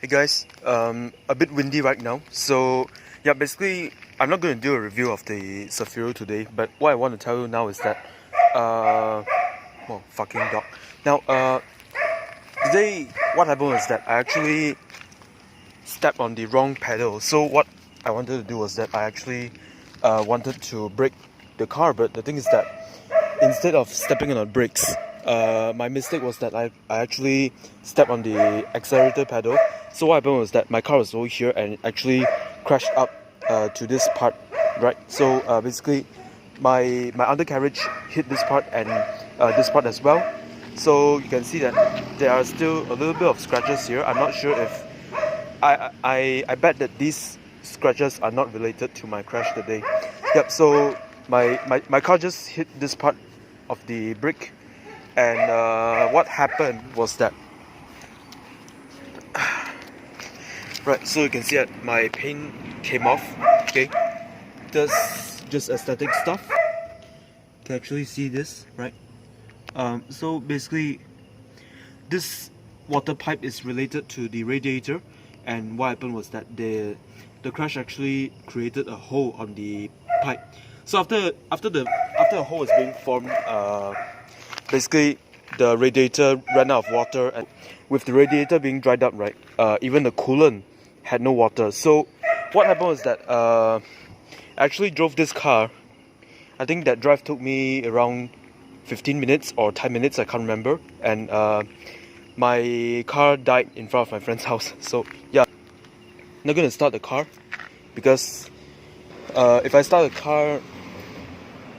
Hey guys, a bit windy right now, so yeah, basically I'm not going to do a review of the Cefiro today, but what I want to tell you now is that, oh, fucking dog. Now, today what happened was that I actually stepped on the wrong pedal. So what I wanted to do was that I actually wanted to brake the car, but the thing is that instead of stepping on the brakes, my mistake was that I actually stepped on the accelerator pedal. So what happened was that my car was over here and it actually crashed up to this part, right? So basically my undercarriage hit this part and this part as well. So you can see that there are still a little bit of scratches here. I'm not sure if I bet that these scratches are not related to my crash today. Yep, so my car just hit this part of the brick, and what happened was that right, so you can see that my paint came off. Okay, that's just aesthetic stuff. You can actually see this, right? So basically this water pipe is related to the radiator, and what happened was that the crash actually created a hole on the pipe. So after a hole is being formed, basically the radiator ran out of water, and with the radiator being dried up, right, even the coolant had no water. So what happened was that I actually drove this car. I think that drive took me around 15 minutes or 10 minutes, I can't remember, and my car died in front of my friend's house. So yeah, I'm not gonna start the car because if I start the car,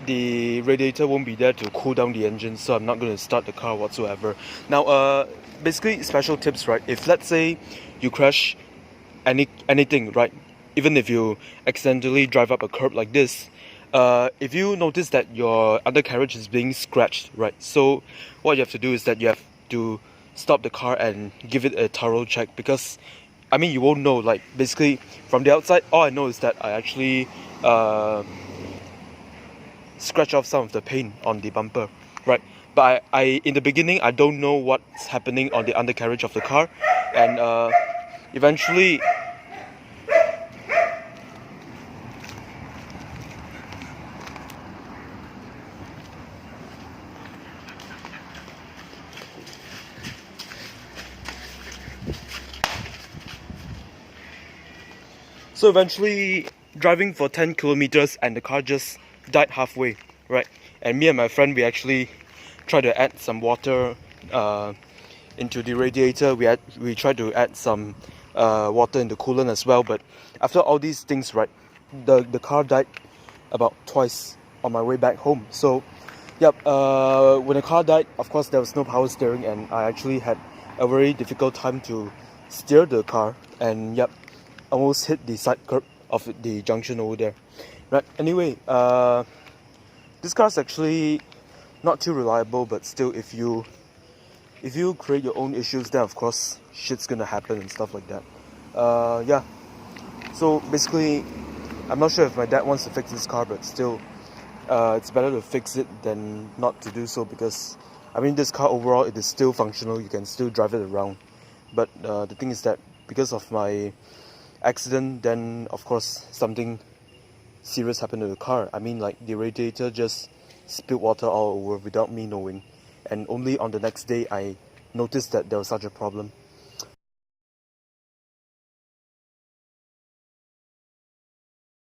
the radiator won't be there to cool down the engine, so I'm not going to start the car whatsoever. Now, basically special tips, right? If let's say you crash anything, right? Even if you accidentally drive up a curb like this, if you notice that your undercarriage is being scratched, right? So what you have to do is that you have to stop the car and give it a thorough check, because I mean, you won't know. Like, basically from the outside, all I know is that I actually scratch off some of the paint on the bumper, right? But I in the beginning I don't know what's happening on the undercarriage of the car, and eventually driving for 10 kilometers and the car just died halfway, right? And me and my friend, we actually tried to add some water into the radiator. We tried to add some water in the coolant as well, but after all these things, right, the car died about twice on my way back home. So yep, when the car died, of course there was no power steering, and I actually had a very difficult time to steer the car, and yep, almost hit the side curb of the junction over there. Right, anyway, this car's actually not too reliable, but still, if you create your own issues, then of course shit's gonna happen and stuff like that. Yeah, so basically I'm not sure if my dad wants to fix this car, but still it's better to fix it than not to do so, because I mean, this car overall, it is still functional, you can still drive it around. But the thing is that because of my accident, then of course something serious happened to the car. I mean, like, the radiator just spilled water all over without me knowing, and only on the next day I noticed that there was such a problem.